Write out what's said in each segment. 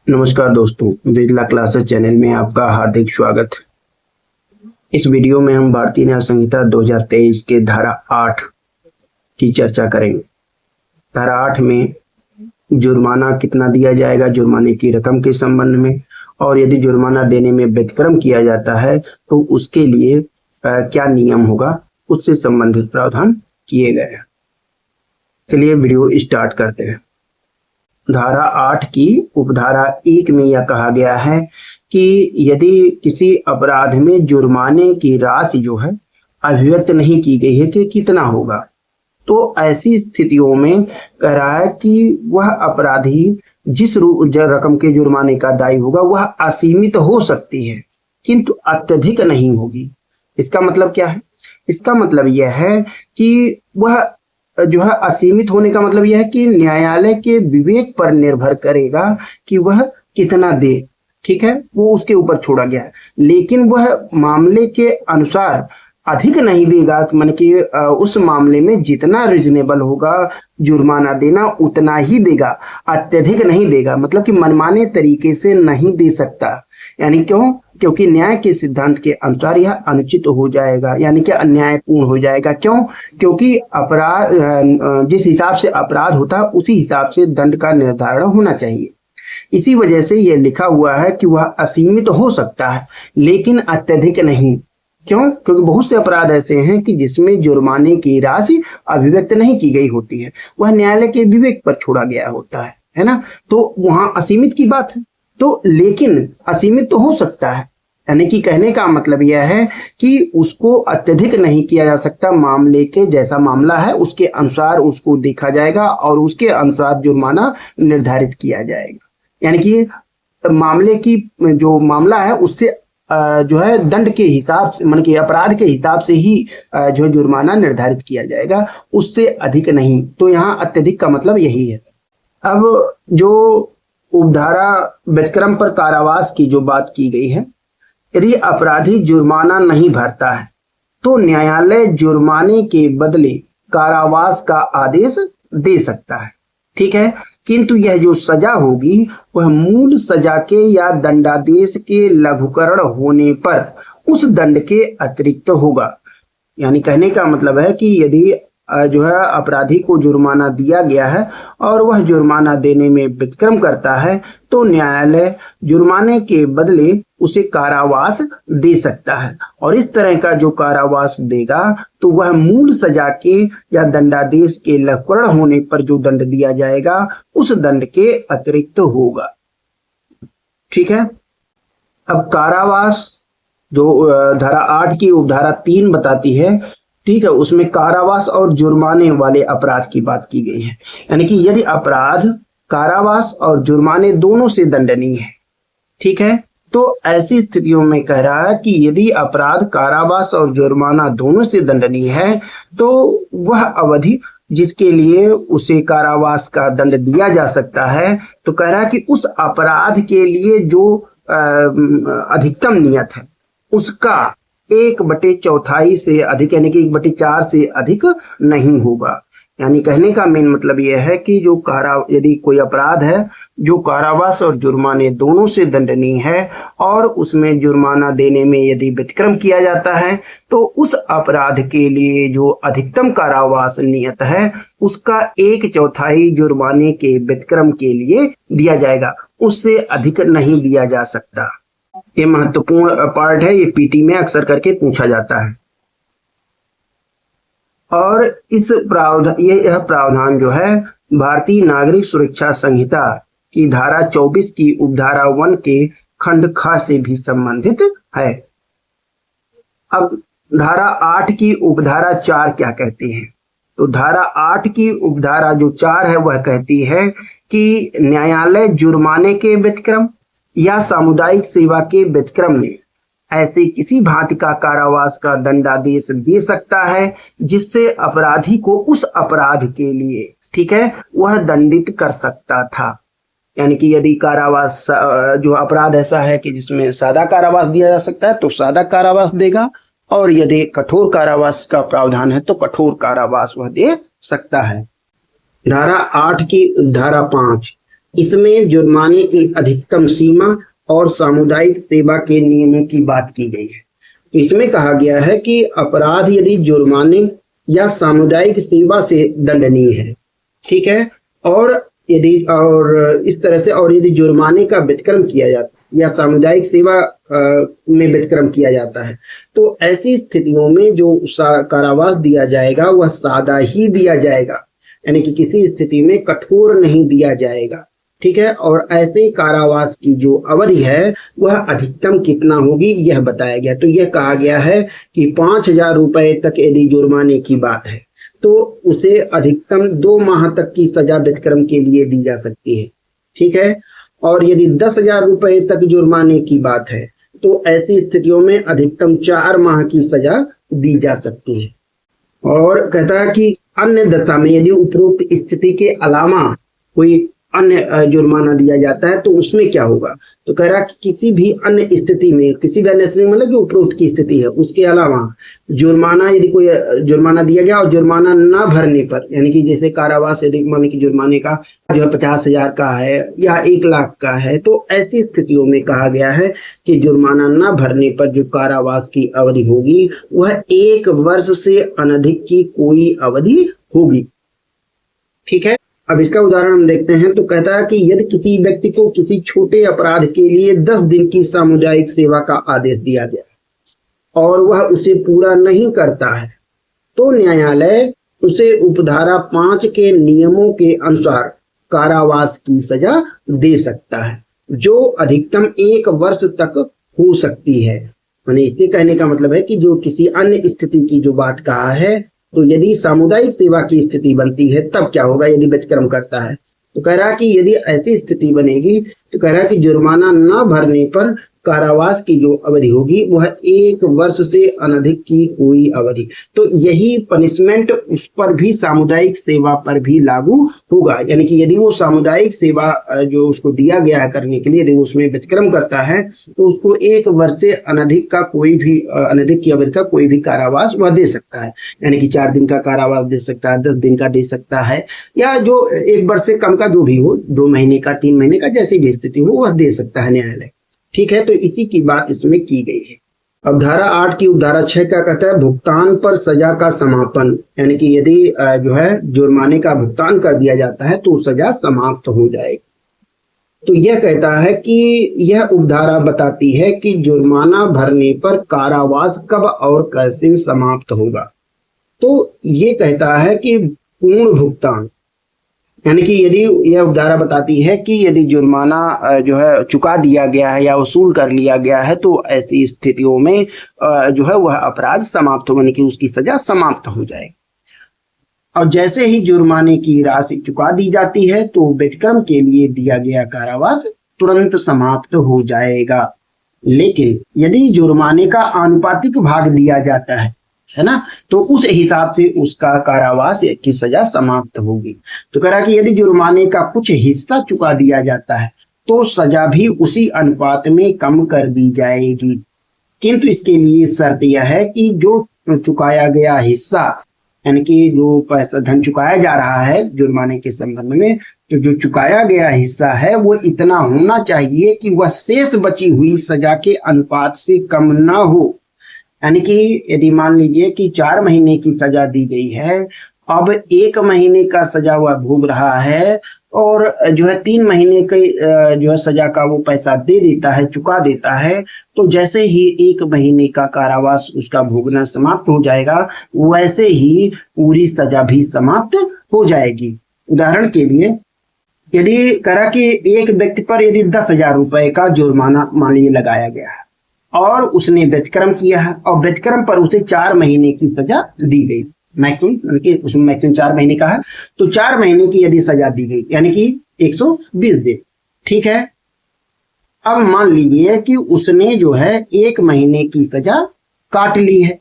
नमस्कार दोस्तों, वेदला classes channel में आपका हार्दिक स्वागत। इस वीडियो में हम भारतीय न्याय संहिता 2023 के धारा 8 की चर्चा करेंगे। धारा 8 में जुर्माना कितना दिया जाएगा, जुर्माने की रकम के संबंध में, और यदि जुर्माना देने में व्यतिक्रम किया जाता है तो उसके लिए क्या नियम होगा, उससे संबंधित प्रावधान किए गए हैं। चलिए वीडियो स्टार्ट करते हैं। धारा 8 की उपधारा 1 में यह कहा गया है कि यदि किसी अपराध में जुर्माने की राशि जो है अभिव्यक्त नहीं की गई है कि कितना होगा, तो ऐसी स्थितियों में कह रहा है कि वह अपराधी जिस रकम के जुर्माने का दायी होगा वह असीमित हो सकती है किंतु अत्यधिक नहीं होगी। इसका मतलब क्या है? इसका मतलब यह है कि वह जो है असीमित होने का मतलब यह है कि न्यायालय के विवेक पर निर्भर करेगा कि वह कितना दे। ठीक है, वो उसके ऊपर छोड़ा गया है, लेकिन वह मामले के अनुसार अधिक नहीं देगा। मान कि उस मामले में जितना रिजनेबल होगा जुर्माना देना उतना ही देगा, अत्यधिक नहीं देगा। मतलब कि मनमाने तरीके से नहीं दे सकता। यानी क्योंकि न्याय के सिद्धांत के अनुसार यह अनुचित हो जाएगा, यानी कि अन्यायपूर्ण हो जाएगा। क्यों? क्योंकि अपराध जिस हिसाब से अपराध होता है उसी हिसाब से दंड का निर्धारण होना चाहिए। इसी वजह से यह लिखा हुआ है कि वह असीमित हो सकता है लेकिन अत्यधिक नहीं। क्यों? क्योंकि बहुत से अपराध ऐसे हैं कि जिसमें जुर्माने की राशि अभिव्यक्त नहीं की गई होती है, वह न्यायालय के विवेक पर छोड़ा गया होता है ना। तो वहां असीमित की बात है, तो लेकिन असीमित तो हो सकता है। यानी कि कहने का मतलब यह है कि उसको अत्यधिक नहीं किया जा सकता। मामले के जैसा मामला है उसके अनुसार उसको देखा जाएगा और उसके अनुसार जुर्माना निर्धारित किया जाएगा। यानी कि मामले की जो मामला है उससे जो है दंड के हिसाब से, मान कि अपराध के हिसाब से ही जो जुर्माना निर्धारित किया जाएगा, उससे अधिक नहीं। तो यहाँ अत्यधिक का मतलब यही है। अब जो उपधारा व्यतिक्रम पर कारावास की जो बात की गई है, यदि अपराधी जुर्माना नहीं भरता है तो न्यायालय जुर्माने के बदले कारावास का आदेश दे सकता है। ठीक है, किंतु यह जो सजा होगी वह मूल सजा के या दंडादेश के लघुकरण होने पर उस दंड के अतिरिक्त होगा। यानी कहने का मतलब है कि यदि जो है अपराधी को जुर्माना दिया गया है और वह जुर्माना देने में व्यतिक्रम करता है तो न्यायालय जुर्माने के बदले उसे कारावास दे सकता है। और इस तरह का जो कारावास देगा तो वह मूल सजा के या दंडादेश के लघुकरण होने पर जो दंड दिया जाएगा उस दंड के अतिरिक्त होगा। ठीक है, अब कारावास जो धारा 8 की उपधारा 3 बताती है, ठीक है, उसमें कारावास और जुर्माने वाले अपराध की बात की गई है। यानी कि यदि अपराध कारावास और जुर्माने दोनों से दंडनीय है, ठीक है, तो ऐसी स्थितियों में कह रहा है कि यदि अपराध कारावास और जुर्माना दोनों से दंडनीय है तो वह अवधि जिसके लिए उसे कारावास का दंड दिया जा सकता है, तो कह रहा है कि उस अपराध के लिए जो अधिकतम नियत है उसका 1/4 से अधिक, यानी कि 1/4 से अधिक नहीं होगा। यानी कहने का मेन मतलब यह है कि यदि कोई अपराध है जो कारावास और जुर्माने दोनों से दंडनीय है और उसमें जुर्माना देने में यदि व्यतिक्रम किया जाता है तो उस अपराध के लिए जो अधिकतम कारावास नियत है उसका 1/4 जुर्माने के व्यतिक्रम के लिए दिया जाएगा, उससे अधिक नहीं दिया जा सकता। ये महत्वपूर्ण पार्ट है, ये पीटी में अक्सर करके पूछा जाता है। और यह प्रावधान जो है भारतीय नागरिक सुरक्षा संहिता की धारा 24 की उपधारा 1 के खंड ख से भी संबंधित है। अब धारा 8 की उपधारा 4 क्या कहती है? तो धारा 8 की उपधारा जो 4 है वह कहती है कि न्यायालय जुर्माने के व्यतिक्रम या सामुदायिक सेवा के व्यतिक्रम में ऐसे किसी भांति का कारावास का दंडादेश दे सकता है जिससे अपराधी को उस अपराध के लिए, ठीक है, वह दंडित कर सकता था। यानी कि यदि कारावास जो अपराध ऐसा है कि जिसमें सादा कारावास दिया जा सकता है तो सादा कारावास देगा, और यदि कठोर कारावास का प्रावधान है तो कठोर कारावास वह दे सकता है। धारा 8 की धारा 5 इसमें जुर्माने की अधिकतम सीमा और सामुदायिक सेवा के नियमों की बात की गई है। तो इसमें कहा गया है कि अपराध यदि जुर्माने या सामुदायिक सेवा से दंडनीय है, ठीक है, और इस तरह से, और यदि जुर्माने का व्यतिक्रम किया जाता है या सामुदायिक सेवा में व्यतिक्रम किया जाता है, तो ऐसी स्थितियों में जो कारावास दिया जाएगा वह सादा ही दिया जाएगा, यानी कि किसी स्थिति में कठोर नहीं दिया जाएगा, ठीक है। और ऐसे कारावास की जो अवधि है वह अधिकतम कितना होगी यह बताया गया। तो यह कहा गया है कि 5,000 रुपए तक यदि जुर्माने की बात है तो उसे अधिकतम 2 माह तक की सजा व्यतिक्रम के लिए दी जा सकती है, ठीक है। और यदि 10,000 रुपए तक जुर्माने की बात है तो ऐसी स्थितियों में अधिकतम 4 माह की सजा दी जा सकती है। और कहता है कि अन्य दशा में यदि उपरोक्त स्थिति के अलावा कोई अन्य जुर्माना दिया जाता है तो उसमें क्या होगा। तो कह रहा कि किसी भी अन्य स्थिति में, किसी भी अन्य स्थिति में मतलब जो उपरोक्त की स्थिति है उसके अलावा जुर्माना, यदि कोई जुर्माना दिया गया और जुर्माना ना भरने पर, यानी कि जैसे कारावास यदि मान कि जुर्माने का जो है 50,000 का है या 1 लाख का है, तो ऐसी स्थितियों में कहा गया है कि जुर्माना ना भरने पर जो कारावास की अवधि होगी वह 1 वर्ष से अनधिक की कोई अवधि होगी, ठीक है। अब इसका उदाहरण हम देखते हैं। तो कहता है कि यदि किसी व्यक्ति को किसी छोटे अपराध के लिए 10 दिन की सामुदायिक सेवा का आदेश दिया गया और वह उसे पूरा नहीं करता है तो न्यायालय उसे उपधारा 5 के नियमों के अनुसार कारावास की सजा दे सकता है, जो अधिकतम 1 वर्ष तक हो सकती है। यानी इससे कहने का मतलब है कि जो किसी अन्य स्थिति की जो बात कहा है, तो यदि सामुदायिक सेवा की स्थिति बनती है तब क्या होगा यदि व्यतिक्रम करता है। तो कह रहा कि यदि ऐसी स्थिति बनेगी तो कह रहा कि जुर्माना न भरने पर कारावास की जो अवधि होगी वह 1 वर्ष से अनधिक की कोई अवधि। तो यही पनिशमेंट उस पर भी, सामुदायिक सेवा पर भी लागू होगा। यानी कि यदि वो सामुदायिक सेवा जो उसको दिया गया है करने के लिए, यदि वो उसमें व्यतिक्रम करता है तो उसको 1 वर्ष से अनधिक का कोई भी, अनधिक की अवधि का कोई भी कारावास वह दे सकता है। यानी कि 4 दिन का कारावास दे सकता है, 10 दिन का दे सकता है, या जो 1 वर्ष से कम का जो भी हो, 2 महीने का, 3 महीने का, जैसी भी स्थिति हो वह दे सकता है न्यायालय, ठीक है। तो इसी की बात इसमें की गई है। अब धारा 8 की उपधारा 6 क्या कहता है, भुगतान पर सजा का समापन। यानी कि यदि जो है जुर्माने का भुगतान कर दिया जाता है तो सजा समाप्त हो जाएगी। तो यह कहता है कि यह उपधारा बताती है कि जुर्माना भरने पर कारावास कब और कैसे समाप्त होगा। तो ये कहता है कि पूर्ण भुगतान, यानी कि यदि यह उपधारा बताती है कि यदि जुर्माना जो है चुका दिया गया है या वसूल कर लिया गया है तो ऐसी स्थितियों में जो है वह अपराध समाप्त हो, यानी कि उसकी सजा समाप्त हो जाएगी। और जैसे ही जुर्माने की राशि चुका दी जाती है तो व्यतिक्रम के लिए दिया गया कारावास तुरंत समाप्त हो जाएगा। लेकिन यदि जुर्माने का आनुपातिक भाग दिया जाता है ना, तो उस हिसाब से उसका कारावास की सजा समाप्त होगी। तो कह रहा कि यदि जुर्माने का कुछ हिस्सा चुका दिया जाता है तो सजा भी उसी अनुपात में कम कर दी जाएगी, किंतु इसके लिए शर्त यह है कि जो चुकाया गया हिस्सा, यानी कि जो पैसा धन चुकाया जा रहा है जुर्माने के संबंध में, तो जो चुकाया गया हिस्सा है वो इतना होना चाहिए कि वह शेष बची हुई सजा के अनुपात से कम ना हो। यानी कि यदि मान लीजिए कि 4 महीने की सजा दी गई है, अब 1 महीने का सजा वह भोग रहा है और जो है 3 महीने की जो है सजा का वो पैसा दे देता है, चुका देता है, तो जैसे ही 1 महीने का कारावास उसका भोगना समाप्त हो जाएगा वैसे ही पूरी सजा भी समाप्त हो जाएगी। उदाहरण के लिए यदि करा कि एक व्यक्ति पर यदि 10,000 रुपए का जुर्माना मान लीजिए लगाया गया है और उसने व्यतिक्रम किया है और व्यतिक्रम पर उसे 4 महीने की सजा दी गई, मैक्सिमम, उसमें मैक्सिमम 4 महीने का है, तो 4 महीने की यदि सजा दी गई यानी कि 120 दिन, ठीक है। अब मान लीजिए कि उसने जो है 1 महीने की सजा काट ली है,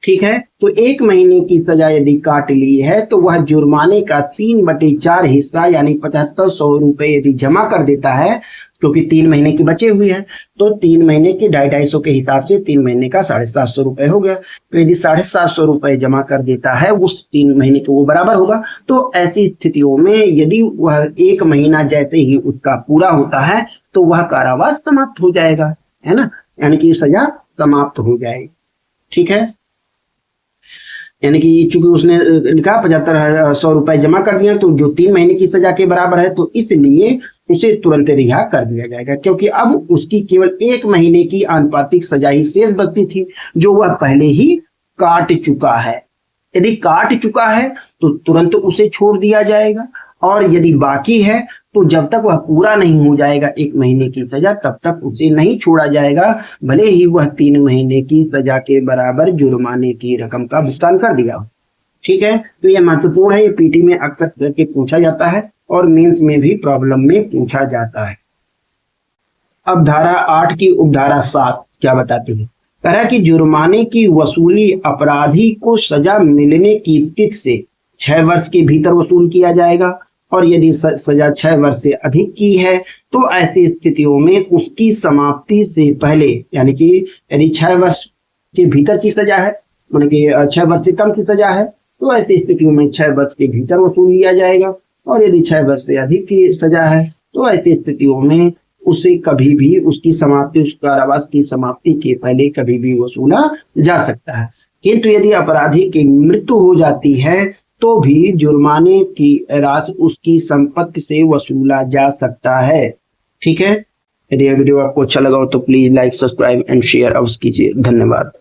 ठीक है। तो 1 महीने की सजा यदि काट ली है तो वह जुर्माने का 3/4 हिस्सा यानी 7500 रुपए यदि जमा कर देता है, क्योंकि 3 महीने की बचे हुई है, तो 3 महीने की 250 के हिसाब से 3 महीने का 750 रुपए हो गया। तो यदि 750 रुपए जमा कर देता है उस 3 महीने के, वो बराबर होगा। तो ऐसी स्थितियों में यदि वह 1 महीना जैसे ही उसका पूरा होता है तो वह कारावास समाप्त हो जाएगा, है ना, यानी कि सजा समाप्त हो जाएगी। ठीक है, यानी कि चूंकि उसने लिखा 7500 रुपए जमा कर दिया तो जो 3 महीने की सजा के बराबर है, तो इसलिए उसे तुरंत रिहा कर दिया जाएगा, क्योंकि अब उसकी केवल 1 महीने की आनुपातिक सजा ही शेष बचती थी जो वह पहले ही काट चुका है। यदि काट चुका है तो तुरंत उसे छोड़ दिया जाएगा, और यदि बाकी है तो जब तक वह पूरा नहीं हो जाएगा 1 महीने की सजा, तब तक उसे नहीं छोड़ा जाएगा, भले ही वह 3 महीने की सजा के बराबर जुर्माने की रकम का भुगतान कर दिया हो। ठीक है, तो यह महत्वपूर्ण है, ये पीटी में अक्सर करके पूछा जाता है और मेंस में भी प्रॉब्लम में पूछा जाता है। अब धारा 8 की उपधारा 7 क्या बताती है? कह रहा है कि जुर्माने की वसूली अपराधी को सजा मिलने की तिथि से 6 वर्ष के भीतर वसूल किया जाएगा, और यदि सजा 6 वर्ष से अधिक की है तो ऐसी स्थितियों में उसकी समाप्ति से पहले, यानी कि यदि 6 वर्ष के भीतर की सजा है, मतलब कि 6 वर्ष से कम की सजा है, तो ऐसी स्थितियों में 6 वर्ष के भीतर वसूल लिया जाएगा, और यदि 6 वर्ष से अधिक की सजा है तो ऐसी स्थितियों में उसे कभी भी उसकी समाप्ति, उस कारावास की समाप्ति के पहले कभी भी वसूला जा सकता है। किंतु यदि अपराधी की मृत्यु हो जाती है तो भी जुर्माने की राशि उसकी संपत्ति से वसूला जा सकता है। ठीक है, यदि यह वीडियो आपको अच्छा लगा हो तो please like, subscribe and share अवश्य कीजिए। धन्यवाद।